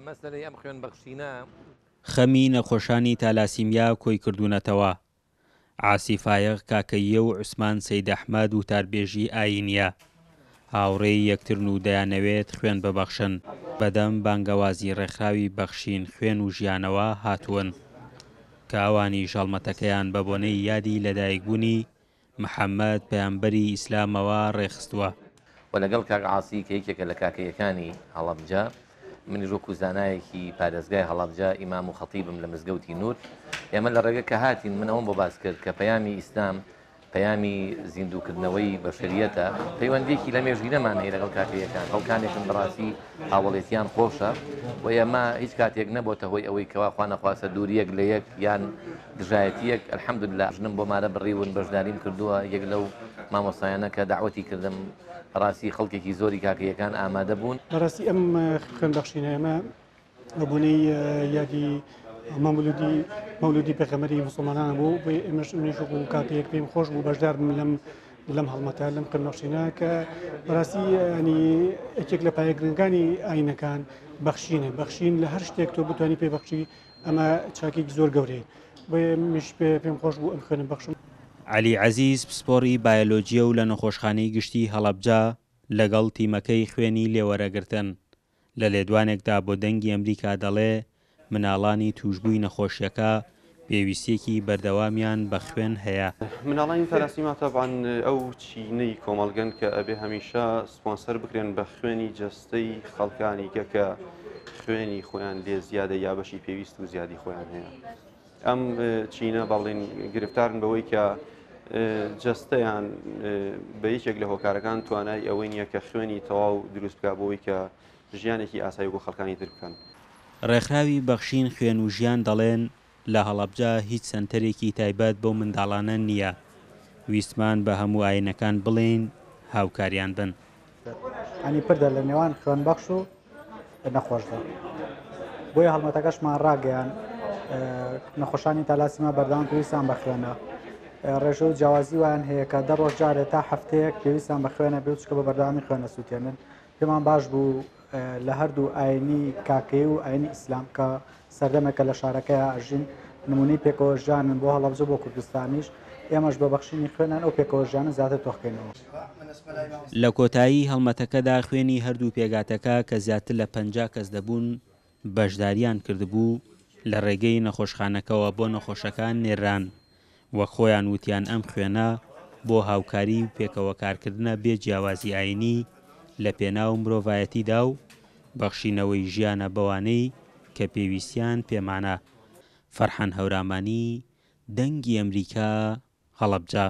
مەسەلەی ئەم خوێن بەخشینە خەمی نەخۆشانی تالاسیمیا کۆی کردوونەتەوە. عاسیفایەغ کاکەیە و عوسمان سەید ئەحمەد و تاربێژی ئاینیە هاوڕێی یەکترن و دەیانەوێت خوێن ببەخشن. بەدەم بانگەوازی ڕێکخراوی بەخشین خوێن و ژیانەوە هاتوون کە ئەوانی ژەڵمەتەکەیان بە بۆنەی یادی لەدایکبوونی محەممەد پەیامبەری ئیسلامەوە ڕێخستووە. و لەگەڵ کاک عاسی کە یەکێکە لە کاکەیەکانی هەڵەبجە منی ڕۆک و زانایەکی پارێزگای هەڵەبجە ئیمام و خەتیبم لە مزگەوتی نور ئێمە لە ڕێگە کە هاتین من ئەوم بۆ باس کرد کە پەیامی ئیسلام پەیامی زیندووکردنەوەی بەشریەتە پەیوەندێکی لە مێژووی نەمانەیە لەگەڵ کاکەیەکان خەڵکانێکم بەڕاستی هاوڵێتیان خۆشە و ئێمە هیچ کاتێک نەبووتە هۆی ئەوەی کەوا خوا نەخواستە دووریەک لە یەک یان دژایەتیەک الحەمدوللا ژنم بۆ مارە بڕیون بەشداریم کردووە یەک لەو مامۆستایانە کە داوەتی کردم ڕاستی خەڵکێکی زۆری کاکەیەکان ئامادە بوون. بەڕاستی ئەم خوێن بەخشینە ئێمە بەبوونەی یادی مەولودی پێغەمبەری موسڵمانان بوو ئێمەش منیش و کاکەیەک پێم خۆش بوو بەشدار لەم هەڵمەتە لەم خوێن بەخشینە کە بەڕاستی ینی یەکێک لە پایەگرنگانی ئاینەکان بەخشین لە هەر شتێک تۆ بتوانانی پێبەخشی ئەمە چاکێکی زۆر گەورەیە بۆیە منیش پێم خۆش بوو ئەم خوێنە بەخشم. عەلی عەزیز پسپۆڕی بایۆلۆجیە و لە نەخۆشخانەی گشتی هەڵەبجە لەگەڵ تیمەکەی خوێنی لێوەرەگرتن لە لێدوانێکدا بۆ دەنگی ئەمریکا دەڵێ مناڵانی توشبووی نەخۆشیەکە پێویستێکی بەردەوامیان بە خوێن هەیە. مناڵانی تەلاسیما تەبعاً ئەو چینەی کۆمەڵگەن کە ئەبێ هەمیشە سپۆنسەر بکرێن بە خوێنی جەستەی خەڵکانی کە خوێنی خۆیان لێ زیادە یا بەشی پێویست و زیادی خۆیان هەیە. ئەم چینە باڵێن گرفتارن بەوەی کە جەستەیان بە یەکێک لە هۆکارەکان توانای ئەوەی نییە کە خوێنی تەواو دروست بکە بۆەوەی کە ژیانێکی ئاسایی بۆ خەڵکانی تر بکەن. ڕێکخراوی بەخشین خوێن و ژیان دەڵێن لە هەڵەبجە هیچ سەنتەرێکی تایبەت بۆ منداڵانە نییە. ویسمان بە هەموو ئاینەکان بڵێن هاوکاریان بن. ئەنی پردە لە نێوان خوێن بەخش و نەخۆشدا بۆیە هەڵمەتەکەشمان ڕاگەیان نەخۆشانی تالاسیما بەردەوام پێویستیان بە خوێنە ڕێژە و جیاوازی ویان هەیە کە دە ڕۆژ جارێت تا هەفتەیەک پێویستیان بە خوێنە بێت چکە بە بەردەوامی خوێنە سووتێنن. پێمان باش بوو لە هەردوو ئاینی کاکەی و ئاینی ئیسلام کە سەردەمێکە لە شارەکەی ئاژین نمونەی پێکەوەژیانن بۆ هەڵەبجە بۆ کوردستانیش ئێمەش بە بەخشینی خوێنان ئەو پێکەوەژیانە زیاتر تۆخکەینەوە. لە کۆتایی هەڵمەتەکەدا خوێنی هەردوو پێگاتەکە کە زیاتر لە 50 کەس دەبوون بەشداریان کردبوو لە ڕێگەی نەخۆشخانەکەەوە بۆ نەخۆشەکان نێران وە خۆیان وتیان ئەم خوێنە بۆ هاوکاری و پێکەوە کارکردنە بێ جیاوازی ئاینی لە پێناو مرۆڤایەتیدا و بەخشینەوەی ژیانە بەوانەی کە پێویستیان پێمانە. فەرحان هەورامانی دەنگی ئەمریکا هەڵەبجە.